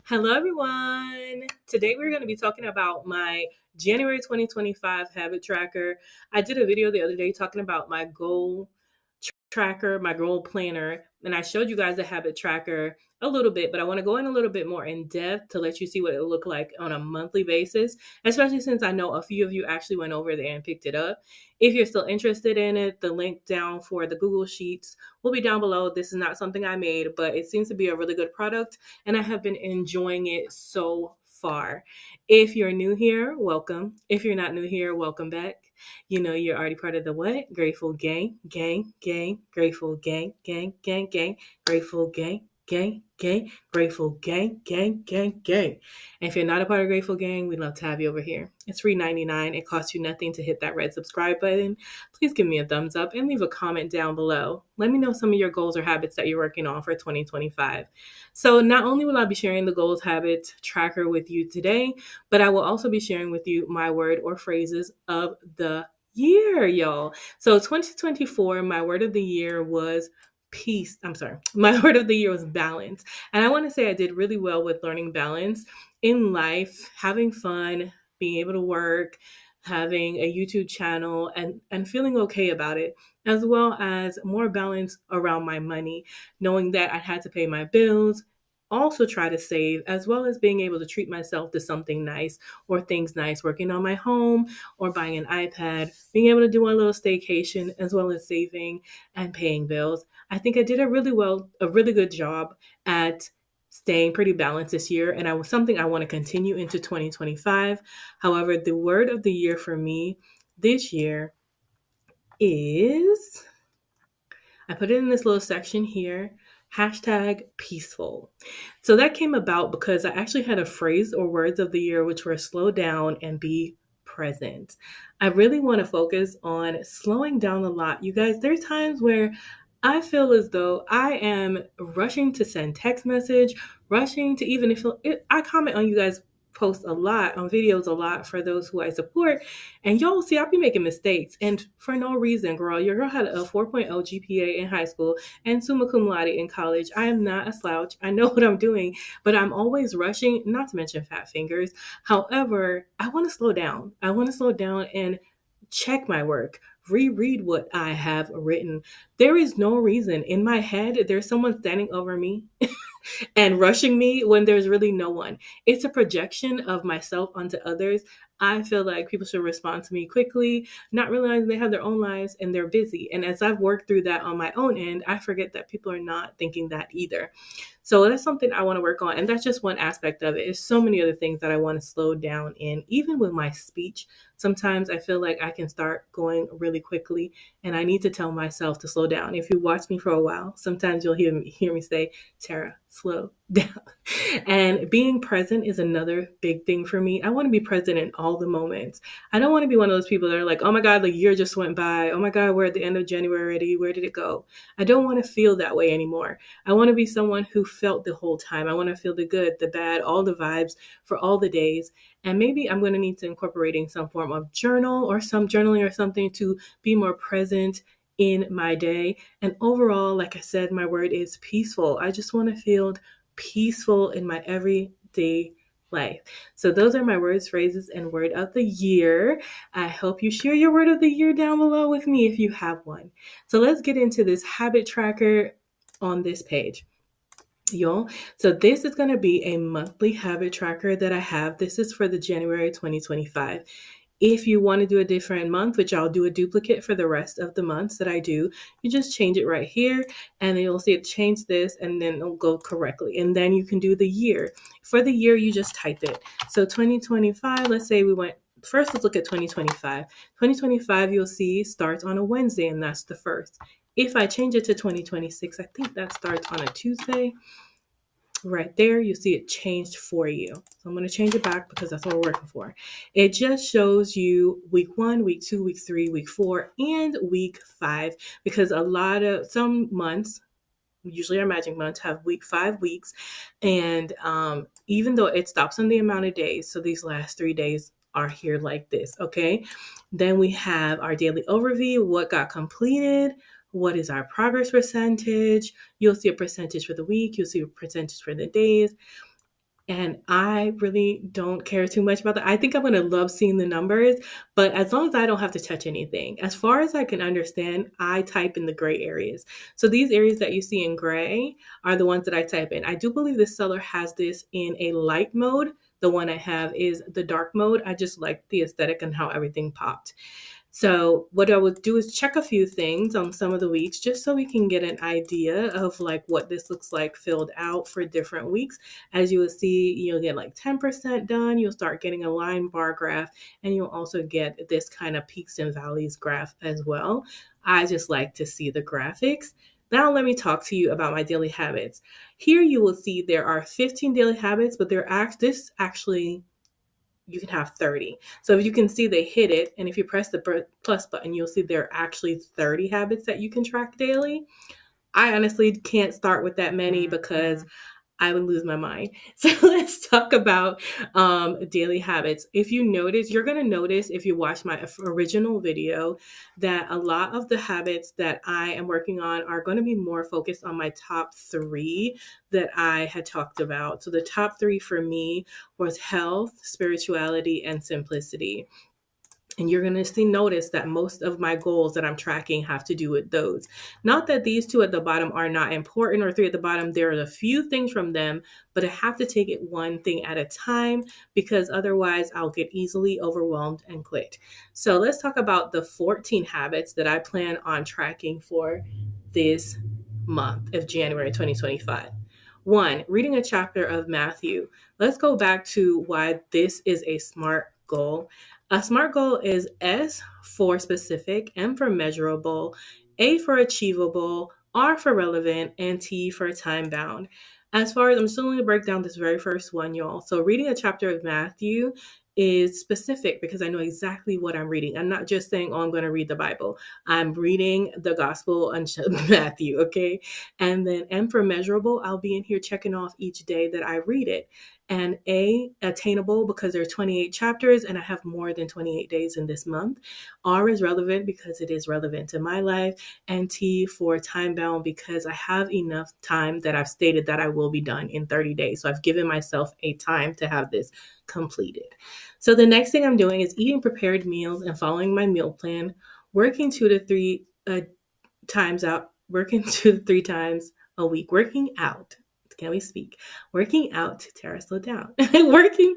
Hello, everyone. Today we're going to be talking about my January 2025 habit tracker. I did a video the other day talking about my goal tracker, my goal planner, and I showed you guys the habit tracker a little bit, but I want to go in a little bit more in depth to let you see what it looked like on a monthly basis, especially since I know a few of you actually went over there and picked it up. If you're still interested in it, the link down for the Google Sheets will be down below. This is not something I made, but it seems to be a really good product and I have been enjoying it so far. If you're new here, welcome. If you're not new here, welcome back. You know you're already part of the what? Grateful gang, gang, gang, grateful gang, gang, gang, gang, grateful gang, gang, gang, grateful gang, gang, gang, gang. And if you're not a part of Grateful Gang, we'd love to have you over here. It's $3.99. It costs you nothing to hit that red subscribe button. Please give me a thumbs up and leave a comment down below. Let me know some of your goals or habits that you're working on for 2025. So not only will I be sharing the goals habit tracker with you today, but I will also be sharing with you my word or phrases of the year, y'all. So 2024, my word of the year was peace. I'm sorry. My word of the year was balance. And I want to say I did really well with learning balance in life, having fun, being able to work, having a YouTube channel and feeling okay about it, as well as more balance around my money, knowing that I had to pay my bills, also try to save, as well as being able to treat myself to something nice or things nice, working on my home or buying an iPad, being able to do a little staycation, as well as saving and paying bills. I think I did a really good job at staying pretty balanced this year, and I was something I want to continue into 2025. However, the word of the year for me this year is, I put it in this little section here, hashtag peaceful. So that came about because I actually had a phrase or words of the year which were slow down and be present. I really want to focus on slowing down a lot. You guys, there's times where I feel as though I am rushing to send text message, rushing to even if I comment on you guys post a lot on videos a lot for those who I support, and y'all see I'll be making mistakes and for no reason. Girl, your girl had a 4.0 GPA in high school and summa cum laude in college. I am not a slouch. I know what I'm doing, but I'm always rushing, not to mention fat fingers. However, I want to slow down. I want to slow down and check my work, reread what I have written. There is no reason in my head there's someone standing over me and rushing me when there's really no one. It's a projection of myself onto others. I feel like people should respond to me quickly, not realizing they have their own lives and they're busy. And as I've worked through that on my own end, I forget that people are not thinking that either. So that's something I want to work on. And that's just one aspect of it. There's so many other things that I want to slow down in, even with my speech. Sometimes I feel like I can start going really quickly and I need to tell myself to slow down. If you watch me for a while, sometimes you'll hear me say, Tara, slow down. And being present is another big thing for me. I want to be present in all the moments. I don't want to be one of those people that are like, oh my God, the year just went by. Oh my God, we're at the end of January already. Where did it go? I don't want to feel that way anymore. I want to be someone who felt the whole time. I want to feel the good, the bad, all the vibes for all the days. And maybe I'm going to need to incorporating some form of journal or some journaling or something to be more present in my day. And overall, like I said, my word is peaceful. I just want to feel peaceful in my everyday life. So those are my words, phrases, and word of the year. I hope you share your word of the year down below with me if you have one. So let's get into this habit tracker on this page. Y'all, so this is going to be a monthly habit tracker that I have. This is for the January 2025. If you want to do a different month, which I'll do a duplicate for the rest of the months that I do, you just change it right here and then you'll see it change this and then it'll go correctly. And then you can do the year. For the year, you just type it. So 2025, let's say we went, first let's look at 2025. 2025, you'll see starts on a Wednesday and that's the first. If I change it to 2026, I think that starts on a Tuesday. Right there, you see it changed for you. So I'm going to change it back because that's what we're working for. It just shows you week 1, week 2, week 3, week 4, and week 5, because some months, usually our magic months, have 5 weeks. And even though it stops on the amount of days, so these last 3 days are here like this, okay? Then we have our daily overview, what got completed, what is our progress percentage. You'll see a percentage for the week, you'll see a percentage for the days. And I really don't care too much about that. I think I'm going to love seeing the numbers, but as long as I don't have to touch anything, as far as I can understand, I type in the gray areas. So these areas that you see in gray are the ones that I type in. I do believe the seller has this in a light mode. The one I have is the dark mode. I just like the aesthetic and how everything popped. So what I would do is check a few things on some of the weeks just so we can get an idea of like what this looks like filled out for different weeks. As you will see, you'll get like 10% done. You'll start getting a line bar graph, and you'll also get this kind of peaks and valleys graph as well. I just like to see the graphics. Now let me talk to you about my daily habits. Here you will see there are 15 daily habits, but this actually you can have 30. So if you can see they hit it, and if you press the plus button, you'll see there are actually 30 habits that you can track daily. I honestly can't start with that many because I would lose my mind. So let's talk about daily habits. If you notice, you're going to notice if you watch my original video that a lot of the habits that I am working on are going to be more focused on my top three that I had talked about. So the top three for me was health, spirituality, and simplicity. And you're going to notice that most of my goals that I'm tracking have to do with those. Not that these two at the bottom are not important, or three at the bottom. There are a few things from them, but I have to take it one thing at a time because otherwise I'll get easily overwhelmed and quit. So let's talk about the 14 habits that I plan on tracking for this month of January 2025. One, reading a chapter of Matthew. Let's go back to why this is a SMART goal. A SMART goal is S for specific, M for measurable, A for achievable, R for relevant, and T for time bound. As far as I'm still going to break down this very first one, y'all. So reading a chapter of Matthew is specific because I know exactly what I'm reading. I'm not just saying, oh, I'm going to read the Bible. I'm reading the gospel on Matthew, okay? And then M for measurable, I'll be in here checking off each day that I read it. And A, attainable, because there are 28 chapters and I have more than 28 days in this month. R is relevant because it is relevant to my life. And T for time bound because I have enough time that I've stated that I will be done in 30 days. So I've given myself a time to have this completed. So the next thing I'm doing is eating prepared meals and following my meal plan, working 2 to 3 times a week, working out. Can we speak? Working out, Tara, slow down. Working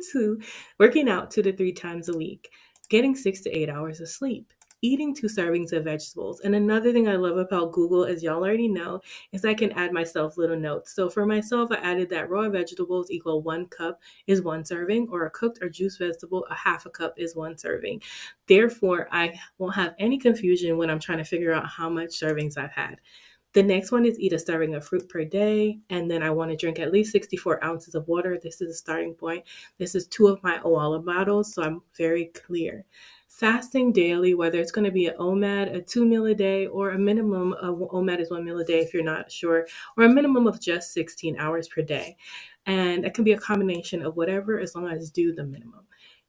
out 2 to 3 times a week, getting 6 to 8 hours of sleep, eating 2 servings of vegetables. And another thing I love about Google, as y'all already know, is I can add myself little notes. So for myself, I added that raw vegetables equal 1 cup is 1 serving, or a cooked or juiced vegetable, a half a cup is 1 serving. Therefore, I won't have any confusion when I'm trying to figure out how much servings I've had. The next one is eat a serving of fruit per day. And then I want to drink at least 64 ounces of water. This is a starting point. This is 2 of my Owala bottles, so I'm very clear. Fasting daily, whether it's going to be an OMAD, a 2 meal a day, or a minimum of OMAD is 1 meal a day if you're not sure, or a minimum of just 16 hours per day. And it can be a combination of whatever as long as do the minimum.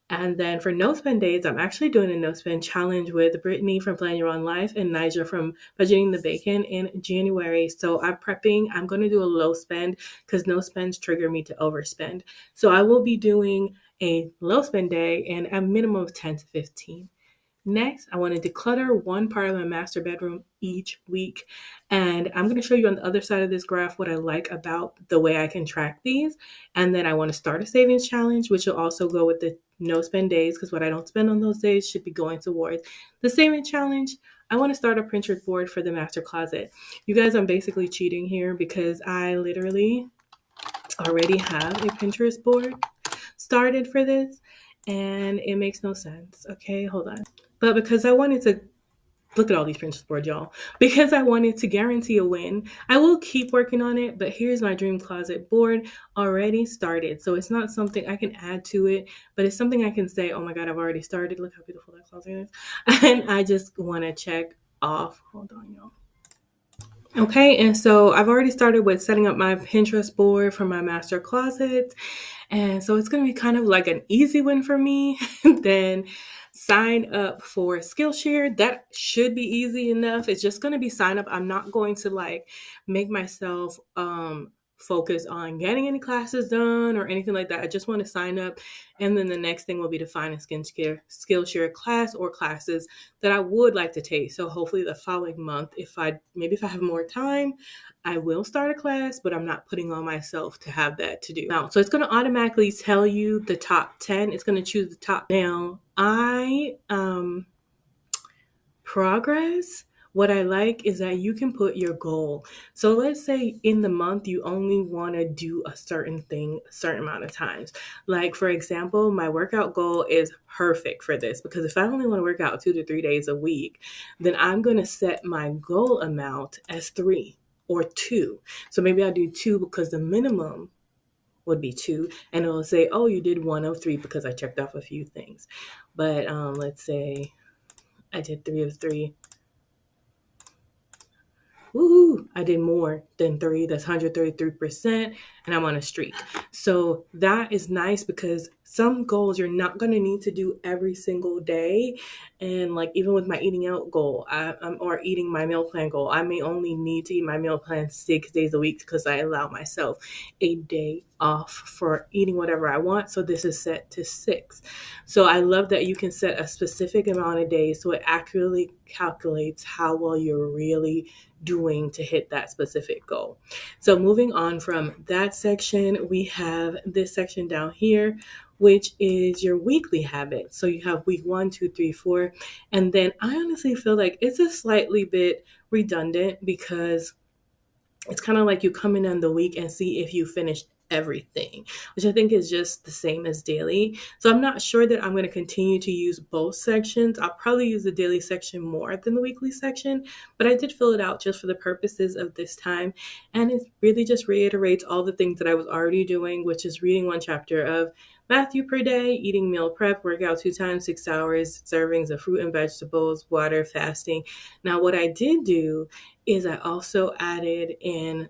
And then for no spend days, I'm actually doing a no spend challenge with Brittany from Plan Your Own Life and Nigel from Budgeting the Bacon in January. So I'm prepping. I'm going to do a low spend because no spends trigger me to overspend. So I will be doing a low spend day and a minimum of 10 to 15. Next, I want to declutter one part of my master bedroom each week. And I'm going to show you on the other side of this graph what I like about the way I can track these. And then I want to start a savings challenge, which will also go with the no spend days, because what I don't spend on those days should be going towards the savings challenge. I want to start a Pinterest board for the master closet. You guys, I'm basically cheating here because I literally already have a Pinterest board started for this, and it makes no sense. Okay, hold on. But because I wanted to look at all these Pinterest boards, y'all, because I wanted to guarantee a win, I will keep working on it. But here's my dream closet board already started. So it's not something I can add to it, but it's something I can say, oh my God, I've already started. Look how beautiful that closet is. And I just want to check off. Hold on, y'all. Okay, and so I've already started with setting up my Pinterest board for my master closet. And so it's going to be kind of like an easy win for me. Then sign up for Skillshare. That should be easy enough. It's just going to be sign up. I'm not going to like make myself focus on getting any classes done or anything like that. I just want to sign up. And then the next thing will be to find a Skillshare class or classes that I would like to take. So hopefully the following month, if I have more time, I will start a class, but I'm not putting on myself to have that to do. Now, so it's going to automatically tell you the top 10. It's going to choose the top. Now, progress, what I like is that you can put your goal. So let's say in the month, you only want to do a certain thing a certain amount of times. Like, for example, my workout goal is perfect for this, because if I only want to work out 2 to 3 days a week, then I'm going to set my goal amount as 3 or 2. So maybe I'll do 2 because the minimum would be 2, and it'll say, oh, you did 1 of 3 because I checked off a few things. But let's say I did 3 of 3. Woohoo! I did more than 3. That's 133%, and I'm on a streak. So that is nice, because some goals you're not going to need to do every single day. And like, even with my eating out goal, or eating my meal plan goal, I may only need to eat my meal plan 6 days a week because I allow myself a day off for eating whatever I want. So this is set to 6. So I love that you can set a specific amount of days so it accurately calculates how well you're really doing to hit that specific goal. So moving on from that section, we have this section down here, which is your weekly habits. So you have week 1, 2, 3, 4. And then I honestly feel like it's a slightly bit redundant, because it's kind of like you come in on the week and see if you finished everything, which I think is just the same as daily. So I'm not sure that I'm going to continue to use both sections. I'll probably use the daily section more than the weekly section, but I did fill it out just for the purposes of this time. And it really just reiterates all the things that I was already doing, which is reading 1 chapter of Matthew per day, eating meal prep, workout 2 times 6 hours, servings of fruit and vegetables, water, fasting. Now, what I did do is I also added in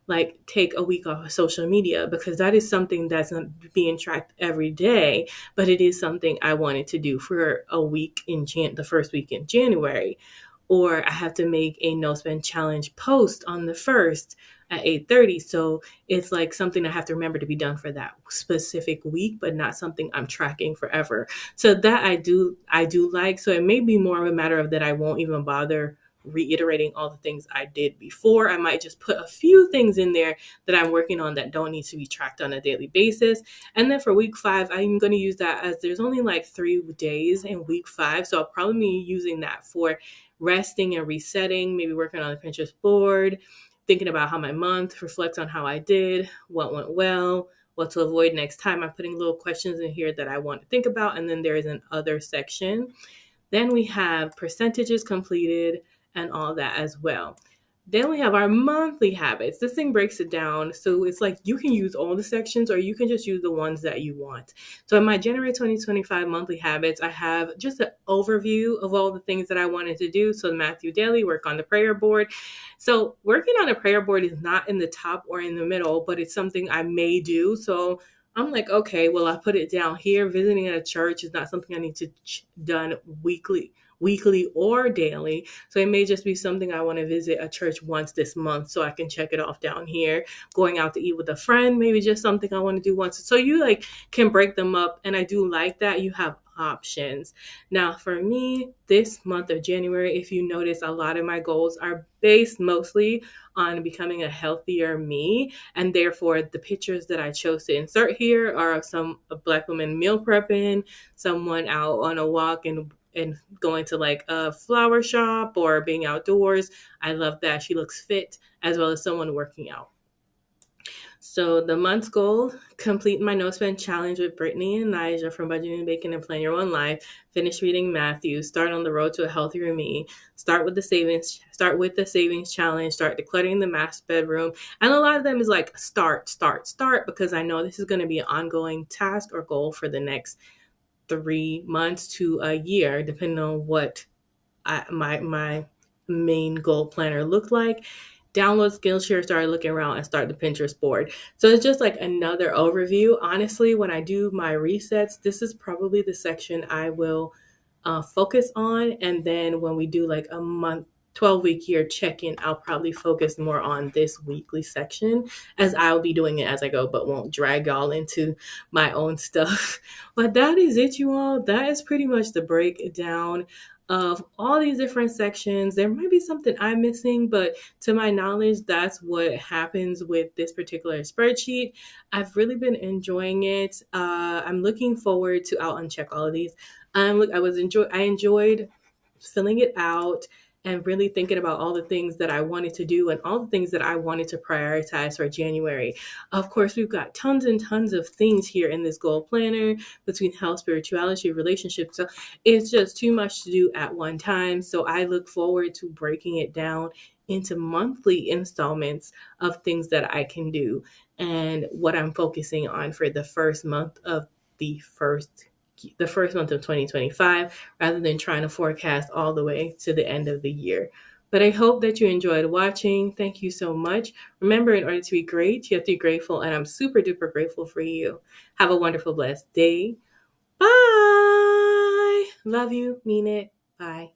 like take a week off of social media, because that is something that's not being tracked every day, but it is something I wanted to do for a week in the first week in January. Or I have to make a no spend challenge post on the 1st at 8:30. So it's like something I have to remember to be done for that specific week, but not something I'm tracking forever. So that I do like. So it may be more of a matter of that I won't even bother reiterating all the things I did before. I might just put a few things in there that I'm working on that don't need to be tracked on a daily basis. And then for week 5, I'm going to use that, as there's only like 3 days in week 5. So I'll probably be using that for resting and resetting, maybe working on the Pinterest board, thinking about how my month reflects on how I did, what went well, what to avoid next time. I'm putting little questions in here that I want to think about. And then there is an other section. Then we have percentages completed and all that as well. Then we have our monthly habits. This thing breaks it down. So it's like you can use all the sections, or you can just use the ones that you want. So in my January 2025 monthly habits, I have just an overview of all the things that I wanted to do. So Matthew Daily, work on the prayer board. So working on a prayer board is not in the top or in the middle, but it's something I may do. So I'm like, okay, well, I put it down here. Visiting a church is not something I need to done weekly or daily. So it may just be something I want to visit a church once this month, so I can check it off down here. Going out to eat with a friend, maybe just something I want to do once. So you like can break them up. And I do like that you have options. Now for me, this month of January, if you notice, a lot of my goals are based mostly on becoming a healthier me. And therefore the pictures that I chose to insert here are of a Black woman meal prepping, someone out on a walk and going to like a flower shop or being outdoors. I love that. She looks fit, as well as someone working out. So the month's goal: complete my no spend challenge with Brittany and Nija from Budgeting, Baking, and Plan Your Own Life. Finish reading Matthew. Start on the road to a healthier me. Start with the savings challenge. Start decluttering the master bedroom. And a lot of them is like start, because I know this is going to be an ongoing task or goal for the next 3 months to a year, depending on what my main goal planner looked like. Download Skillshare, start looking around, and start the Pinterest board. So it's just like another overview. Honestly, when I do my resets, this is probably the section I will focus on. And then when we do like a month 12-week year check-in, I'll probably focus more on this weekly section, as I'll be doing it as I go, but won't drag y'all into my own stuff. But that is it, you all. That is pretty much the breakdown of all these different sections. There might be something I'm missing, but to my knowledge, that's what happens with this particular spreadsheet. I've really been enjoying it. I'm looking forward to, I'll uncheck all of these. I enjoyed filling it out and really thinking about all the things that I wanted to do and all the things that I wanted to prioritize for January. Of course, we've got tons and tons of things here in this goal planner between health, spirituality, relationships. So it's just too much to do at one time. So I look forward to breaking it down into monthly installments of things that I can do and what I'm focusing on for the first month of the first month of 2025, rather than trying to forecast all the way to the end of the year. But I hope that you enjoyed watching. Thank you so much. Remember, in order to be great, you have to be grateful, and I'm super duper grateful for you. Have a wonderful, blessed day. Bye. Love you. Mean it. Bye.